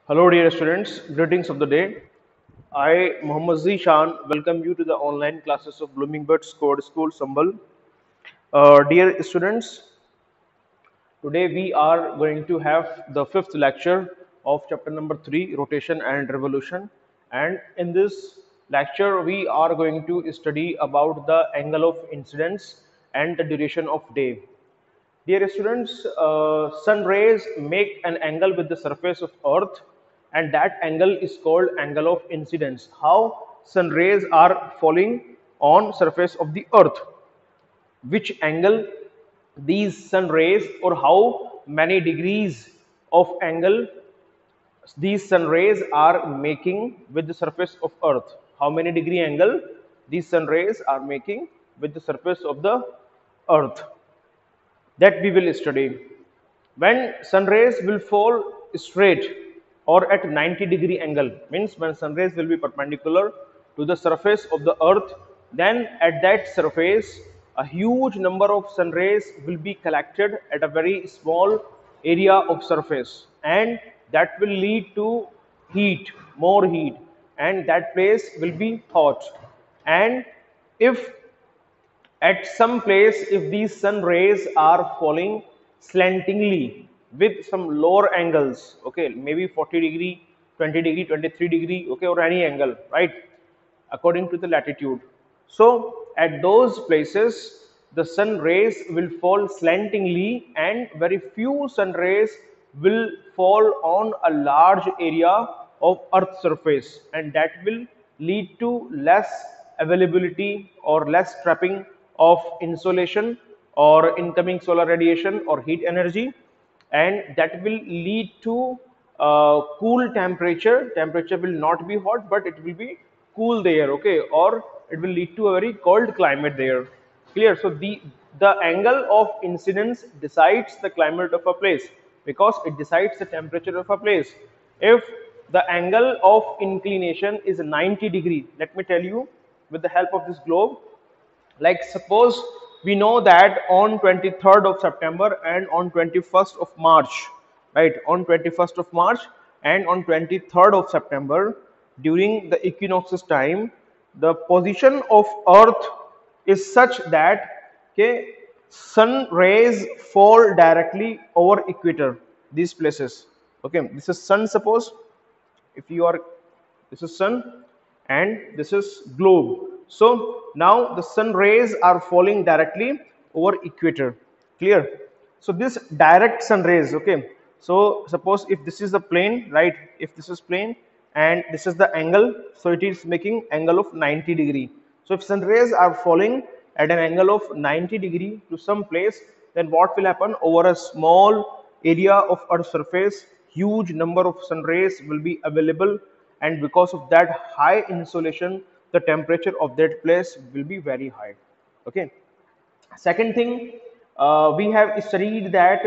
Hello, dear students. Greetings of the day. I, Muhammad Zishan, welcome you to the online classes of Bloomingdale's Code School, Sambal. Dear students, today we are going to have the fifth lecture of chapter number 3, Rotation and Revolution. And in this lecture, we are going to study about the angle of incidence and the duration of day. Dear students, sun rays make an angle with the surface of earth, and that angle is called angle of incidence. How sun rays are falling on surface of the earth, which angle these sun rays, or how many degrees of angle these sun rays are making with the surface of earth. How many degree angle these sun rays are making with the surface of the earth, that we will study. When sun rays will fall straight or at 90-degree angle, means when sun rays will be perpendicular to the surface of the earth, then at that surface a huge number of sun rays will be collected at a very small area of surface, and that will lead to heat, more heat, and that place will be hot. And if at some place, if these sun rays are falling slantingly with some lower angles, okay, maybe 40-degree, 20-degree, 23-degree, okay, or any angle, right, according to the latitude. So at those places the sun rays will fall slantingly, and very few sun rays will fall on a large area of earth surface, and that will lead to less availability or less trapping of insolation or incoming solar radiation or heat energy, and that will lead to cool temperature will not be hot, but it will be cool there, okay, or it will lead to a very cold climate there. Clear? So the angle of incidence decides the climate of a place, because it decides the temperature of a place. If the angle of inclination is 90-degree, let me tell you with the help of this globe. Like suppose we know that on 23rd of September and on 21st of March, right, on 21st of March and on 23rd of September, during the equinoxes time, the position of earth is such that, okay, sun rays fall directly over equator, these places. Okay, this is sun, suppose, if you are, this is sun and this is globe. So now the sun rays are falling directly over equator. Clear? So this direct sun rays, okay, so suppose if this is the plane, right, if this is plane and this is the angle, so it is making angle of 90-degree. So if sun rays are falling at an angle of 90-degree to some place, then what will happen? Over a small area of earth surface, huge number of sun rays will be available, and because of that high insolation, the temperature of that place will be very high. Okay. Second thing, we have studied that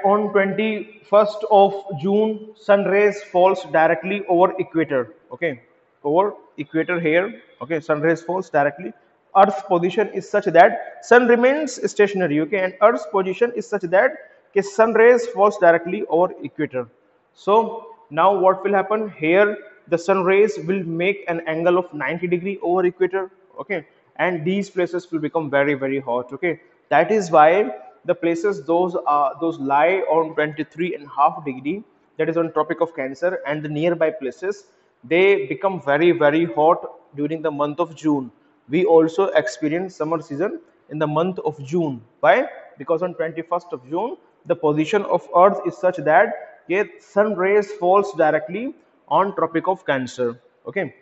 on 21st of June, sun rays falls directly over equator. Okay, over equator here. Okay, sun rays falls directly. Earth's position is such that sun remains stationary. Okay, and Earth's position is such that sun rays falls directly over equator. So now what will happen here? The sun rays will make an angle of 90-degree over equator. Okay, and these places will become very hot. Okay, that is why the places those lie on 23.5 degree, that is on Tropic of Cancer, and the nearby places, they become very hot during the month of June. We also experience summer season in the month of June. Why? Because on 21st of June the position of earth is such that, okay, sun rays falls directly on Tropic of Cancer. Okay,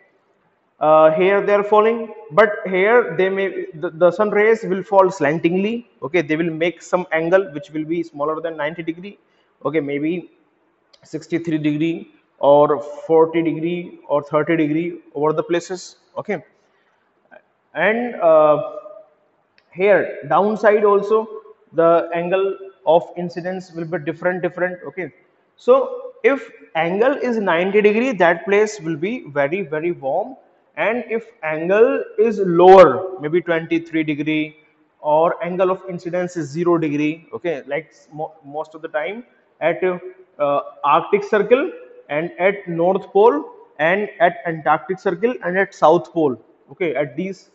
here they are falling, but here they may, the sun rays will fall slantingly. Okay, they will make some angle which will be smaller than 90-degree. Okay, maybe 63-degree or 40-degree or 30-degree over the places. Okay, and here downside also the angle of incidence will be different. Okay, so if angle is 90-degree, that place will be very warm, and if angle is lower, maybe 23-degree, or angle of incidence is 0-degree, okay, like most of the time at Arctic Circle, and at North Pole, and at Antarctic Circle, and at South Pole. Okay, at these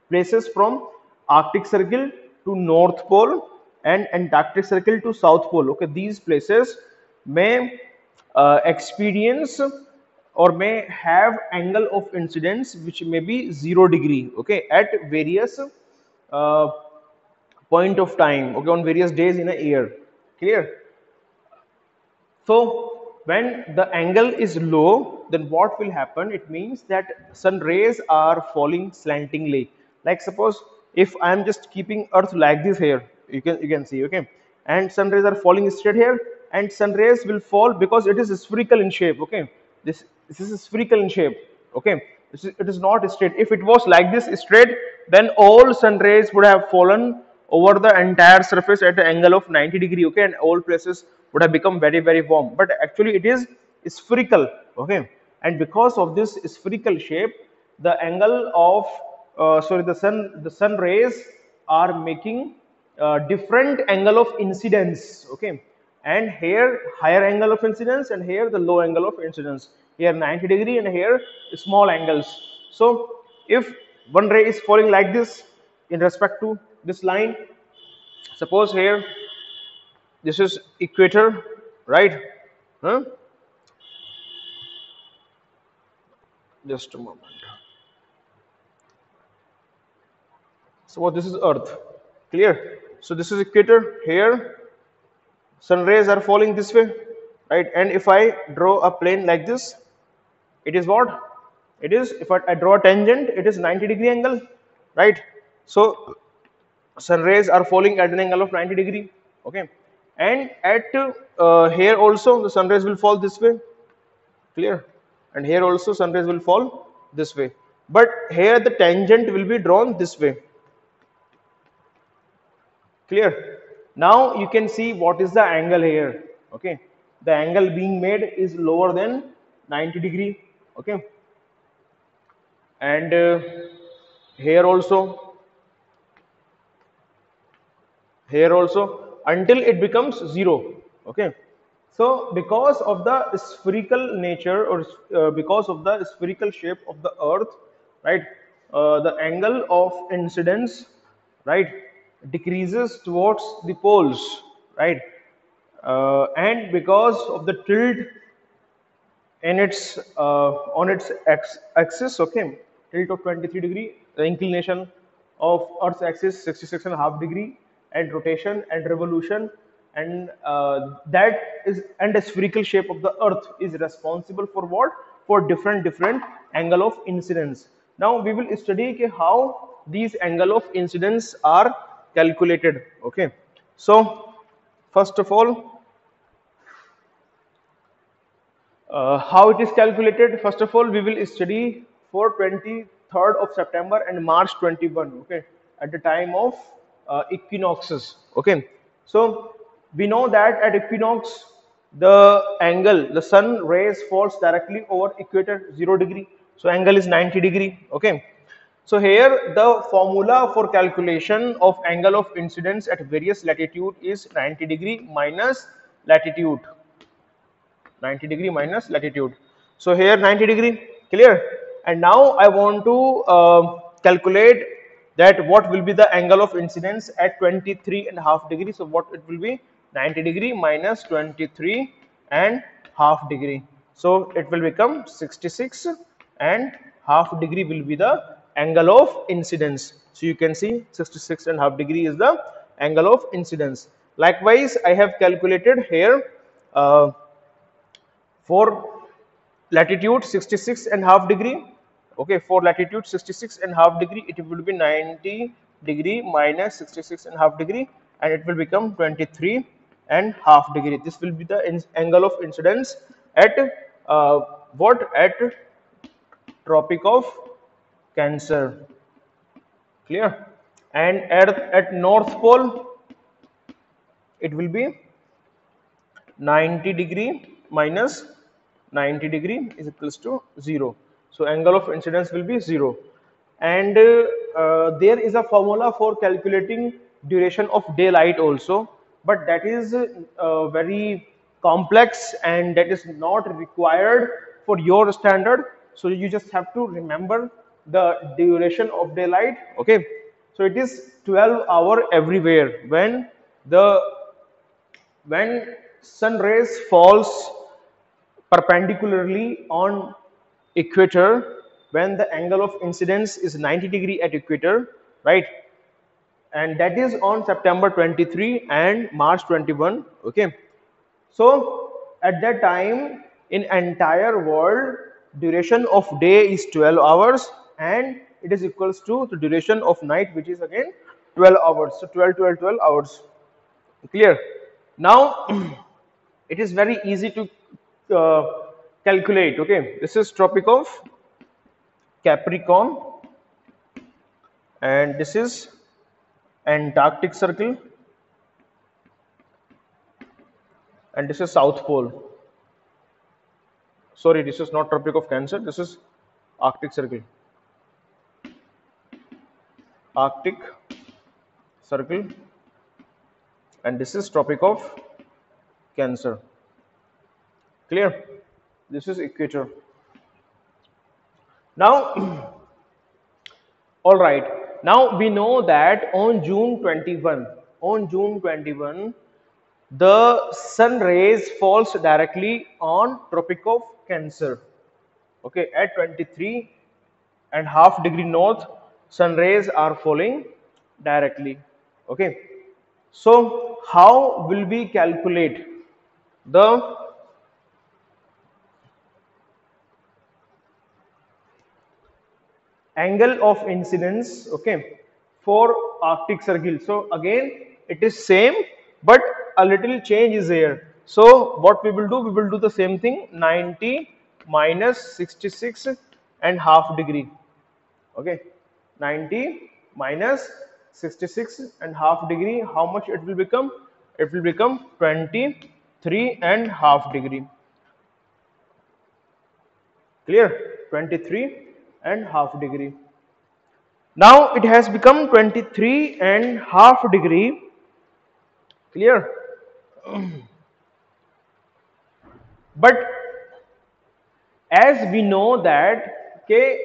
places from Arctic Circle to North Pole and Antarctic Circle to South Pole. Okay, these places may experience or may have angle of incidence which may be 0 degree. Okay, at various uh, point of time. Okay, on various days in a year. Clear? So when the angle is low, then what will happen? It means that sun rays are falling slantingly. Like suppose if I am just keeping Earth like this here, you can see, okay, and sun rays are falling straight here, and sun rays will fall because it is spherical in shape. Okay, this is spherical in shape. Okay, it is not straight. If it was like this straight, then all sun rays would have fallen over the entire surface at an angle of 90 degree. Okay, and all places would have become very very warm, but actually it is spherical. Okay, and because of this spherical shape, the angle of sorry the sun rays are making different angle of incidence. Okay, and here higher angle of incidence, and here the low angle of incidence, here 90 degree, and here small angles. So if one ray is falling like this in respect to this line, suppose here this is equator, right? Huh? Just a moment. So what, this is Earth. Clear? So this is equator. Here sun rays are falling this way, right? And if I draw a plane like this, it is what? It is, if I draw a tangent, it is 90 degree angle, right? So sun rays are falling at an angle of 90 degree. Okay, and at here also the sun rays will fall this way. Clear? And here also sun rays will fall this way, but here the tangent will be drawn this way. Clear? Now you can see what is the angle here. Okay, the angle being made is lower than 90 degree. Okay, and here also, here also, until it becomes 0. Okay, so because of the spherical nature, or because of the spherical shape of the earth, right, the angle of incidence, right, decreases towards the poles, right, and because of the tilt in its on its axis. Okay, tilt of 23 degree, the inclination of earth's axis 66.5 degree, and rotation and revolution, and that is, and the spherical shape of the earth is responsible for what? For different angle of incidence. Now we will study how these angle of incidence are calculated. Okay, so first of all, how it is calculated? First of all, we will study for 23rd of September and March 21. Okay, at the time of equinoxes. Okay, so we know that at equinox the angle, the sun rays falls directly over equator 0 degree. So angle is 90 degree. Okay, so here the formula for calculation of angle of incidence at various latitude is 90 degree minus latitude. 90 degree minus latitude. So here 90 degree, clear? And now I want to calculate that what will be the angle of incidence at 23.5 degree. So what it will be? 90 degree minus 23.5 degree. So it will become 66.5 degree will be the angle of incidence. So you can see 66.5 degree is the angle of incidence. Likewise, I have calculated here for latitude 66.5 degree. Okay, for latitude 66.5 degree, it will be 90 degree minus 66.5 degree, and it will become 23.5 degree. This will be the angle of incidence at what? At Tropic of Cancer. Clear? And at North Pole, it will be 90 degree minus 90 degree is equals to 0. So angle of incidence will be 0. And there is a formula for calculating duration of daylight also, but that is very complex and that is not required for your standard. So you just have to remember the duration of daylight. Okay, so it is 12 hour everywhere the when sun rays falls perpendicularly on equator, when the angle of incidence is 90 degree at equator, right? And that is on September 23 and March 21. Okay, so at that time in entire world duration of day is 12 hours and it is equals to the duration of night, which is again 12 hours. So 12, 12, 12 hours. Clear? Now it is very easy to uh, calculate. Okay, this is Tropic of Capricorn and this is Antarctic Circle and this is South Pole. Sorry, this is not Tropic of Cancer, this is Arctic Circle. Arctic Circle and this is Tropic of Cancer. Clear? This is equator. Now all right, now we know that on June 21 the sun rays falls directly on Tropic of Cancer. Okay, at 23.5 degree north sun rays are falling directly. Okay, so how will we calculate the angle of incidence, okay, for Arctic Circle? So again it is same but a little change is here. So what we will do, we will do the same thing, 90 minus 66.5 degree. Okay, 90 minus 66.5 degree, how much it will become? It will become 23.5 degree. Clear? 23.5 degree. Now it has become 23.5 degree. Clear? But as we know that, okay,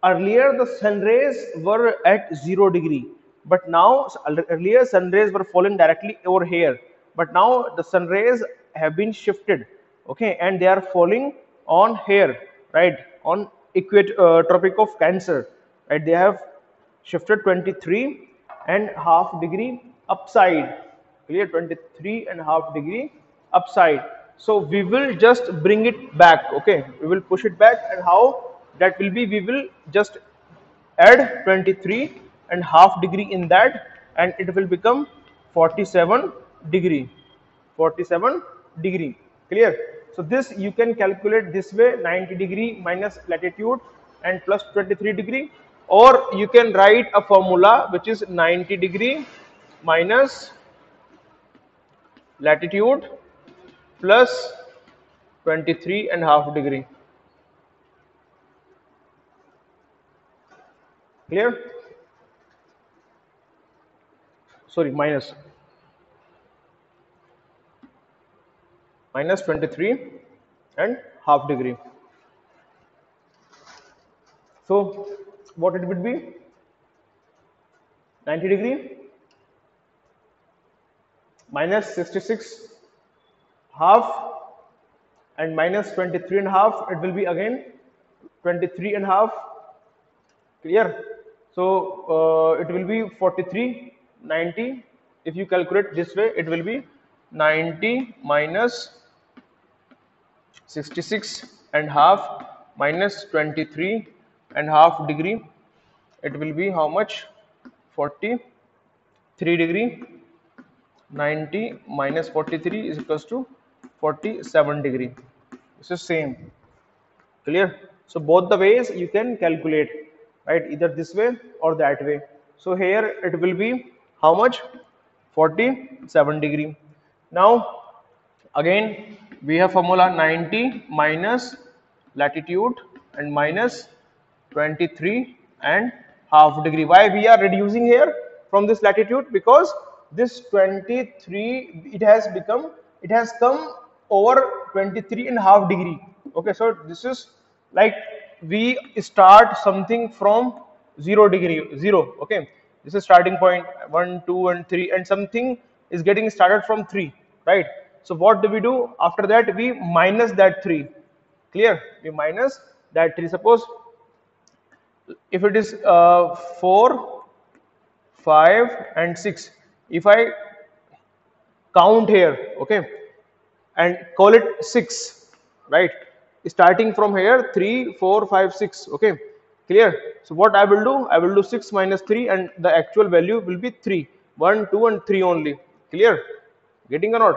earlier the sun rays were at 0 degree, but now earlier sun rays were falling directly over here, but now the sun rays have been shifted, okay, and they are falling on here, right, on Tropic of Cancer, right? They have shifted 23.5 degree upside. Clear? 23.5 degree upside. So we will just bring it back. Okay, we will push it back, and how that will be, we will just add 23.5 degree in that and it will become 47 degree. 47 degree. Clear? So this you can calculate this way, 90 degree minus latitude and plus 23 degree, or you can write a formula which is 90 degree minus latitude plus 23.5 degree. Clear? Sorry, minus 23.5 degree. So what it would be? 90 degree minus 66 half and minus 23.5, it will be again 23.5. Clear? So it will be 43. 90, if you calculate this way, it will be 90 minus 66.5 minus 23.5 degree, it will be how much? 43 degree. 90 minus 43 is equals to 47 degree. This is same. Clear? So both the ways you can calculate, right, either this way or that way. So here it will be how much? 47 degree. Now again we have formula 90 minus latitude and minus 23.5 degree. Why we are reducing here from this latitude? Because this 23, it has become it has come over 23 and a half degree. Okay, so this is like we start something from 0 degree 0. Okay, this is starting point 1 2 and 3, and something is getting started from 3, right? So what do we do after that? We minus that 3. Clear? We minus that 3. Suppose if it is 4 5 and 6, if I count here, okay, and call it 6, right? Starting from here 3 4 5 6. Okay, clear? So what I will do, I will do 6 minus 3, and the actual value will be 3, 1 2 and 3 only. Clear? Getting or not?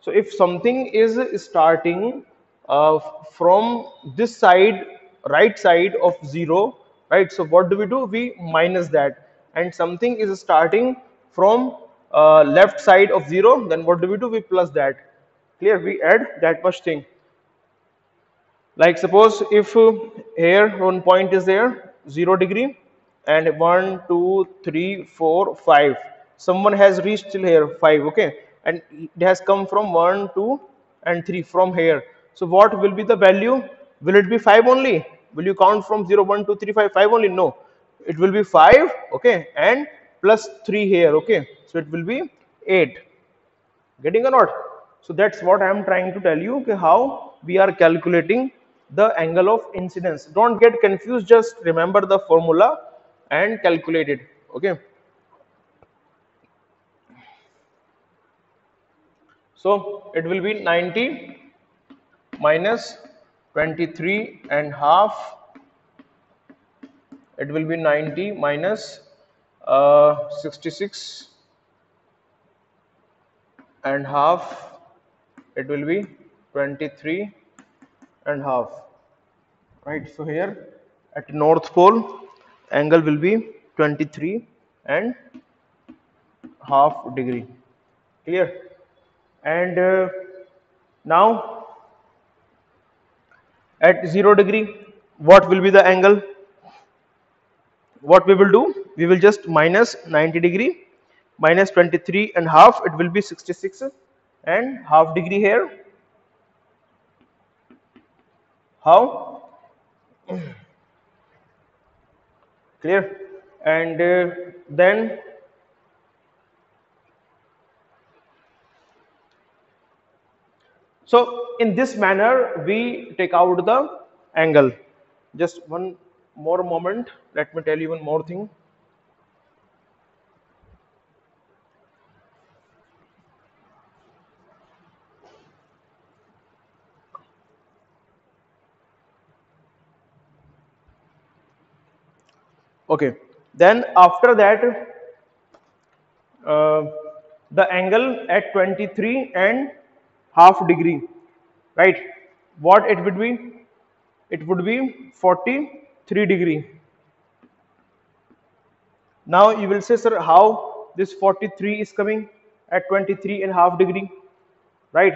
So if something is starting uh, from this side, right side of 0, right? So what do? We minus that. And something is starting from left side of 0, then what do? We plus that. Clear? We add that much thing. Like suppose if here one point is there 0 degree, and 1 2 3 4 5, someone has reached till here 5. Okay, and it has come from 1 2 and 3 from here. So what will be the value? Will it be 5 only? Will you count from 0 1 2 3 5 5 only? No, it will be 5. Okay, and plus 3 here. Okay, so it will be 8. Getting or not? So that's what I am trying to tell you, okay, how we are calculating the angle of incidence. Don't get confused, just remember the formula and calculate it. Okay, so it will be 90 minus 23 and half. It will be 90 minus 66 and half. It will be 23 and half, right? So here at North Pole, angle will be 23 and half degree. Clear? And now at 0 degree, what will be the angle? What we will do, we will just minus 90 degree minus 23 and half. It will be 66 and half degree here. How? Clear? And then so in this manner we take out the angle. Just one more moment, let me tell you one more thing. Okay, then after that uh, the angle at 23 and half degree, right? What it would be? It would be 43 degree. Now you will say, sir, how this 43 is coming at 23 and half degree, right?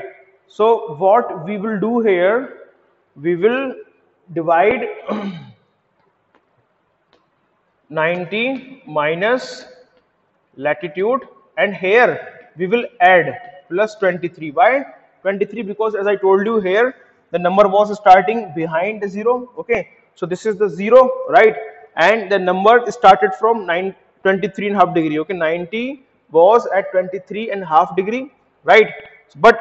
So what we will do here, we will divide 90 minus latitude, and here we will add plus 23. Why 23? Because as I told you, here the number was starting behind the 0. Okay, so this is the 0, right? And the number started from 23 and half degree. Okay, 90 was at 23 and half degree, right? But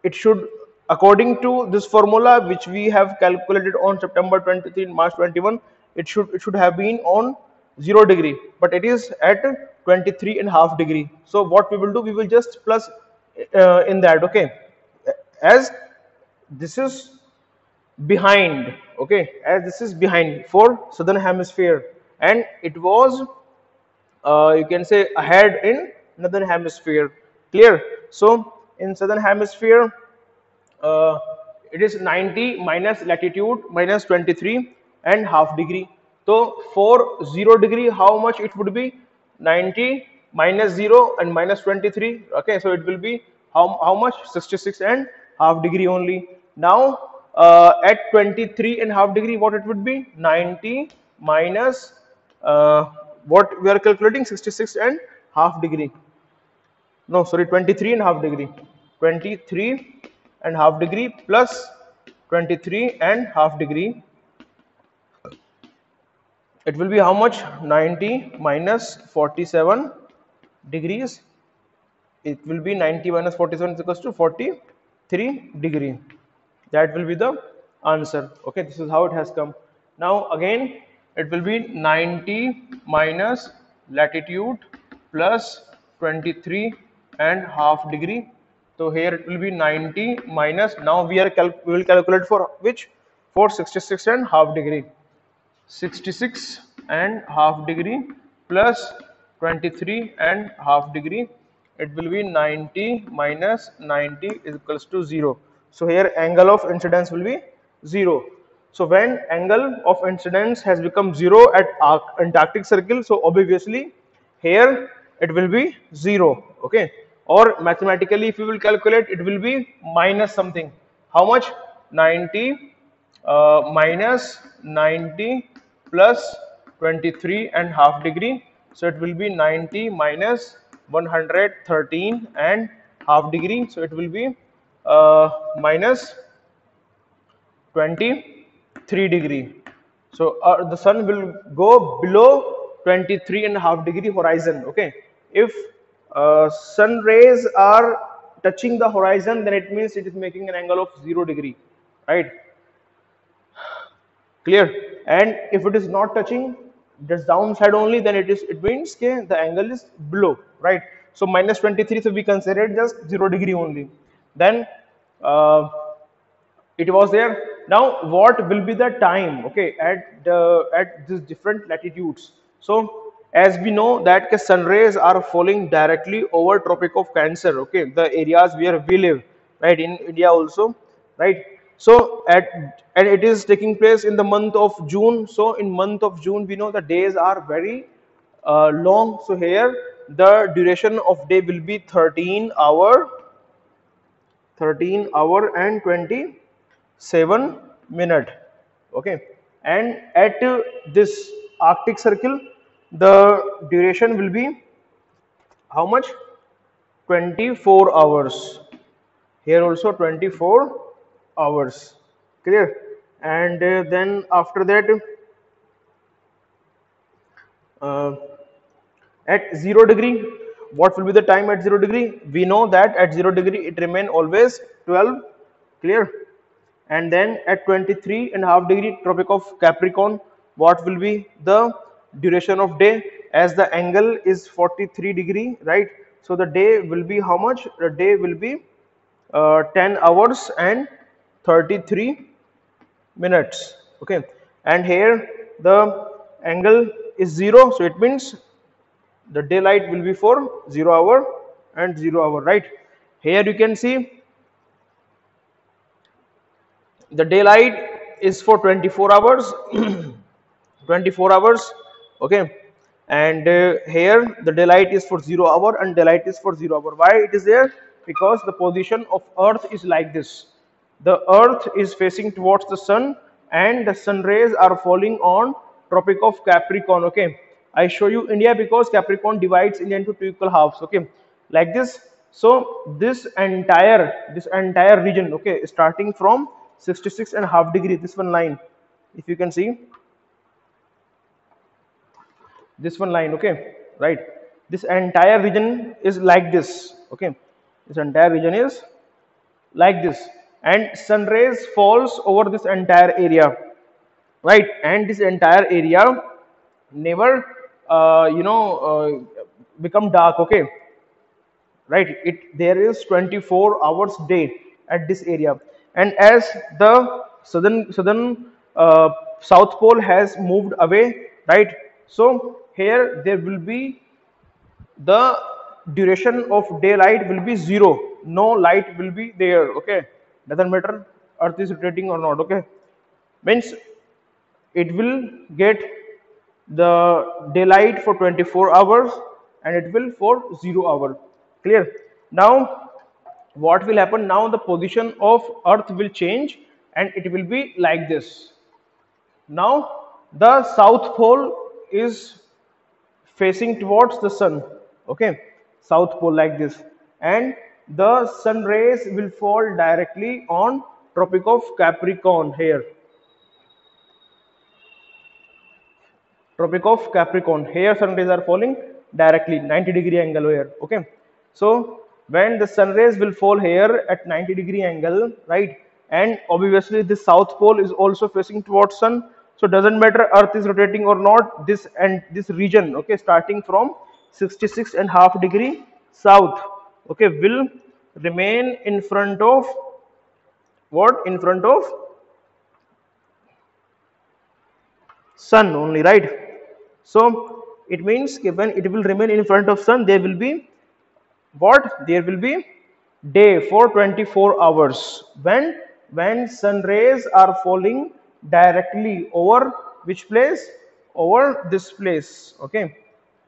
it should, according to this formula which we have calculated on September 23 and March 21, it should have been on 0 degree, but it is at 23 and half degree. So what we will do, we will just plus in that. Okay, as this is behind, okay, as this is behind for southern hemisphere, and it was you can say ahead in northern hemisphere. Clear? So in southern hemisphere uh, it is 90 minus latitude minus 23 and half degree. So for 0 degree, how much it would be? 90 minus 0 and minus 23. Okay, so it will be how much? 66 and half degree only. Now at 23 and half degree, what it would be? 90 minus what we are calculating, 66 and half degree. No, sorry, 23 and half degree. 23 and half degree plus 23 and half degree. It will be how much? 90 minus 47 degrees. It will be 90 minus 47 is equals to 43 degree. That will be the answer. Okay, this is how it has come. Now again, it will be 90 minus latitude plus 23 and half degree. So here it will be 90 minus, now we will calculate for which? For 66 and half degree. 66 and half degree plus 23 and half degree. It will be 90 minus 90 is equals to 0. So here angle of incidence will be 0. So when angle of incidence has become 0 at Antarctic Circle, so obviously here it will be 0. Okay, or mathematically if you will calculate, it will be minus something. How much? 90 minus 90 plus 23 and half degree. So it will be 90 minus 113 and half degree. So it will be minus 23 degree. So the sun will go below 23 and a half degree horizon. Okay, if sun rays are touching the horizon, then it means it is making an angle of 0 degree, right? Clear? And if it is not touching this downside only, then it means okay, the angle is below, right? So minus 23, so we consider it just 0 degree only. Then it was there. Now what will be the time, okay, at these different latitudes? So as we know that the sun rays are falling directly over Tropic of Cancer, okay, the areas where we live, right, in India also, right? So and it is taking place in the month of June. So in month of June, we know the days are very long. So here the duration of day will be 13 hour and 27 minute. Okay, and at this Arctic Circle, the duration will be how much? 24 hours. Here also 24 hours. Clear? And then after that, uh, at 0 degree, what will be the time at 0 degree? We know that at 0 degree it remain always 12. Clear? And then at 23 and a half degree Tropic of Capricorn, what will be the duration of day? As the angle is 43 degree, right? So the day will be how much? The day will be 10 hours and 33 minutes. Okay, and here the angle is 0, so it means the daylight will be for 0 hour and 0 hour, right? Here you can see the daylight is for 24 hours 24 hours. Okay, and here the daylight is for 0 hour and daylight is for 0 hour. Why it is there? Because the position of earth is like this. The earth is facing towards the sun and the sun rays are falling on Tropic of Capricorn. Okay, I show you India because Capricorn divides India into two equal halves. Okay, like this. So this entire region, okay, starting from 66 and a half degree, this one line, if you can see this one line, okay, right, this entire region is like this. Okay, this entire region is like this, and sun rays falls over this entire area, right, and this entire area never become dark. Okay, right, it there is 24 hours day at this area. And as the southern south pole has moved away, right, so here there will be the duration of daylight will be 0, no light will be there. Okay, doesn't matter earth is rotating or not. Okay, means it will get the daylight for 24 hours and it will for 0 hour. Clear? Now what will happen? Now the position of earth will change and it will be like this. Now the south pole is facing towards the sun. Okay, south pole like this, and the sun rays will fall directly on Tropic of Capricorn here. Tropic of Capricorn. Here sun rays are falling directly 90-degree angle here. Okay. So when the sun rays will fall here at 90-degree angle, right? And obviously the south pole is also facing towards sun. So doesn't matter Earth is rotating or not. This and this region, okay, starting from 66.5 degree south, okay, will remain in front of what? In front of sun only, right? So it means when it will remain in front of sun, there will be what? There will be day for 24 hours. When sun rays are falling directly over which place? Over this place. Okay,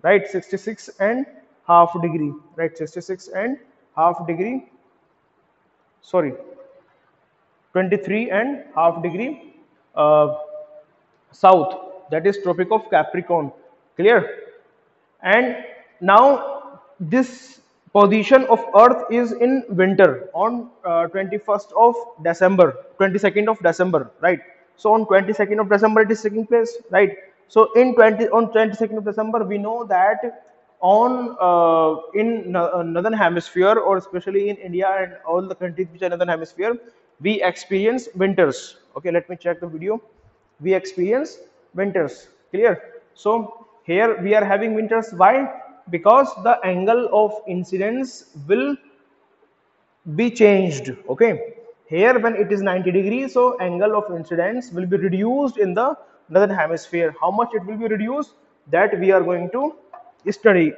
right? 66.5 degree. Right? 66.5 degree. Sorry, 23.5 degree south, that is Tropic of Capricorn. Clear? And now this position of Earth is in winter on 21st of December, 22nd of December, right? So on 22nd of December it is taking place, right? So on 22nd of December we know that on in northern hemisphere, or especially in India and all the countries which are northern hemisphere, we experience winters. Okay, let me check the video. We experience winters. Clear? So here we are having winters. Why? Because the angle of incidence will be changed. Okay, here when it is 90 degrees, so angle of incidence will be reduced in the northern hemisphere. How much it will be reduced, that we are going to study.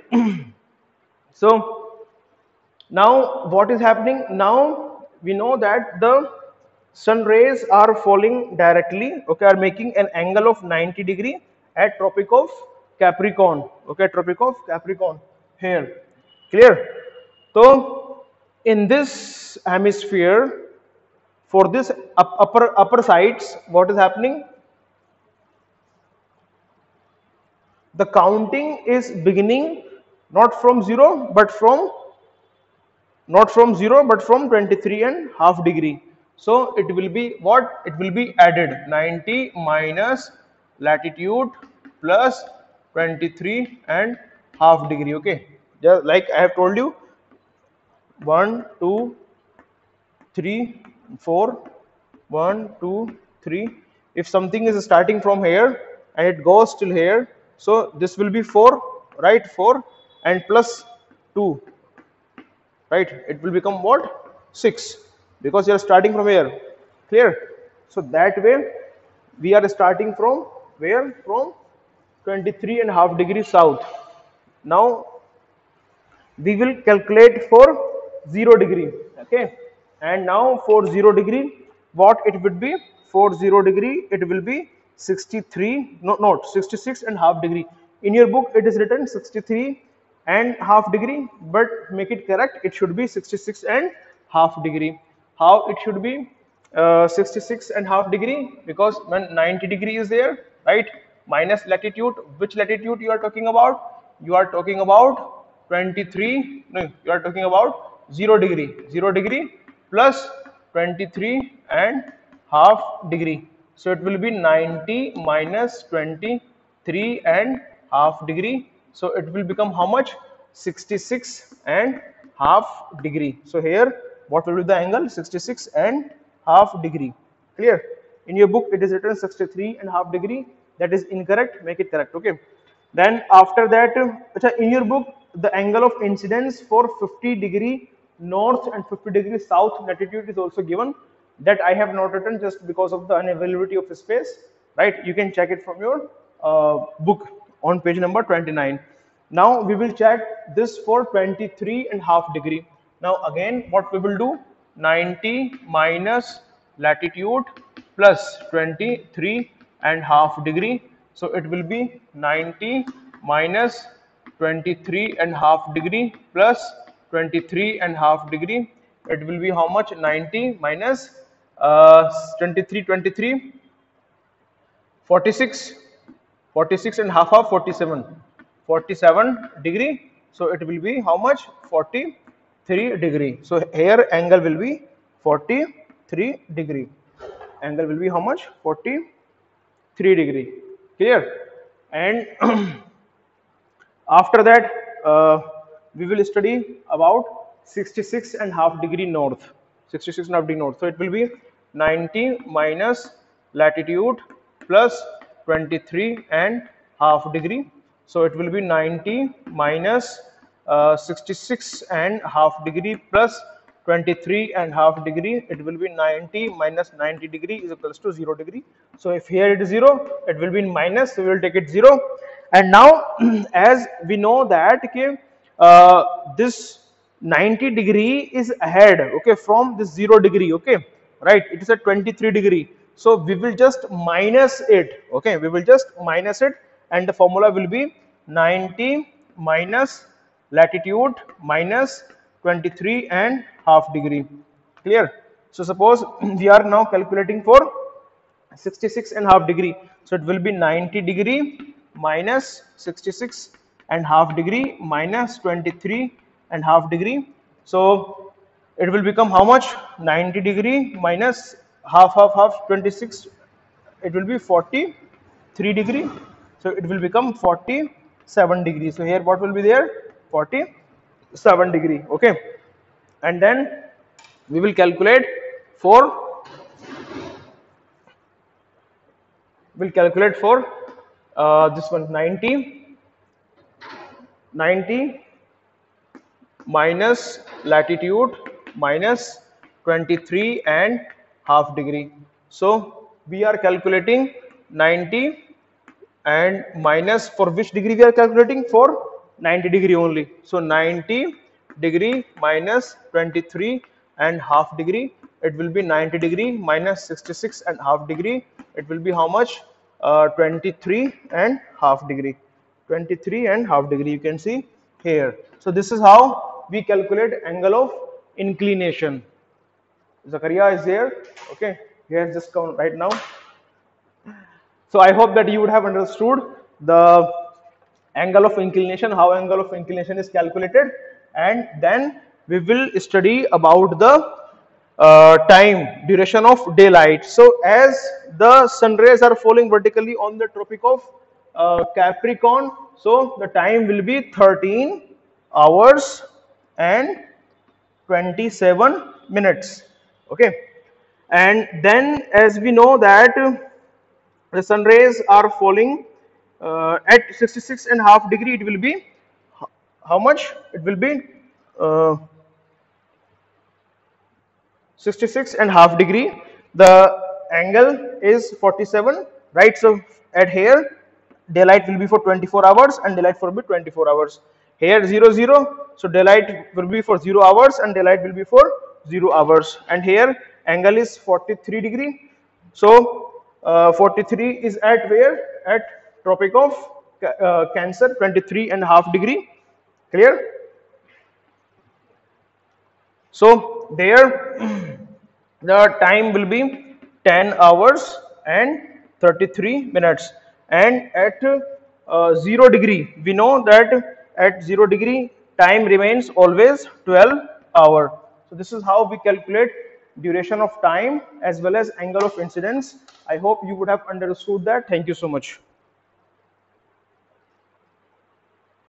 So now what is happening? Now we know that the sun rays are falling directly, okay, are making an angle of 90 degree at Tropic of Capricorn. Okay, Tropic of Capricorn here. Clear? So in this hemisphere, for this upper sides, what is happening? The counting is beginning not from 0 but from 23.5 degree. So it will be what? It will be added 90 minus latitude plus 23.5 degree. Okay, just like I have told you, 1 2 3 4, 1 2 3. If something is starting from here and it goes till here, so this will be 4, right? 4 and plus 2, right? It will become what? 6, because you are starting from here. Clear? So that way we are starting from where? From 23.5 degrees south. Now we will calculate for 0 degree. Okay, and now for 0 degree, what it would be? For 0 degree it will be 63, no, not 66.5 degree. In your book it is written 63.5 degree, but make it correct, it should be 66.5 degree. How it should be 66.5 degree? Because when 90 degree is there, right, minus latitude, which latitude you are talking about? You are talking about 23, no, you are talking about 0 degree. 0 degree plus 23.5 degree. So it will be 90 minus 23.5 degree. So it will become how much? 66.5 degree. So here what will be the angle? 66.5 degree. Clear? In your book it is written 63.5 degree. That is incorrect. Make it correct. Okay. Then after that, in your book the angle of incidence for 50 degree north and 50 degree south latitude is also given. That I have not written just because of the unavailability of space, right? You can check it from your book on page number 29. Now we will check this for 23.5 degree. Now again what we will do? 90 minus latitude plus 23.5 degree. So it will be 90 minus 23.5 degree plus 23.5 degree. It will be how much? 90 minus 23, 46, 46.5 of 47 degree. So it will be how much? 40 3 degree. So here angle will be 43 degree. Angle will be how much? 43 degree. Clear? And after that, we will study about 66 and half degree north. 66 and half degree north. So it will be 90 minus latitude plus 23 and half degree. So it will be 90 minus 66 and half degree plus 23 and half degree. It will be 90 minus 90 degree is equals to 0 degree. So if here it is 0, it will be in minus, so we will take it 0. And now as we know that, okay, this 90 degree is ahead, okay, from this 0 degree, okay, right, it is at 23 degree. So we will just minus it, okay, we will just minus it, and the formula will be 90 minus latitude minus 23 and half degree. Clear? So suppose we are now calculating for 66 and half degree, so it will be 90 degree minus 66 and half degree minus 23 and half degree. So it will become how much? 90 degree minus half 26, it will be 43 degree, so it will become 47 degree. So here what will be there? 47 degree, okay. And then we will calculate for this one, 90 minus latitude minus 23 and half degree. So we are calculating 90 and minus, for which degree we are calculating? For 90 degree only. So 90 degree minus 23 and half degree, it will be 90 degree minus 66 and half degree, it will be how much? 23 and half degree. 23 and half degree, you can see here. So this is how we calculate angle of inclination. Zakaria is there, okay, he has just come right now. So I hope that you would have understood the angle of inclination, how angle of inclination is calculated, and then we will study about the time, duration of daylight. So as the sun rays are falling vertically on the Tropic of Capricorn, so the time will be 13 hours and 27 minutes, okay. And then as we know that the sun rays are falling at 66 and half degree, it will be how much? It will be 66 and half degree. The angle is 47, right? So at here daylight will be for 24 hours and daylight will be 24 hours. Here 0 0, so daylight will be for 0 hours and daylight will be for 0 hours. And here angle is 43 degree. So 43 is at where? At Tropic of Cancer, 23 and half degree. Clear? So there the time will be 10 hours and 33 minutes. And at 0 degree, we know that at 0 degree time remains always 12 hours. So this is how we calculate duration of time as well as angle of incidence. I hope you would have understood that. Thank you so much.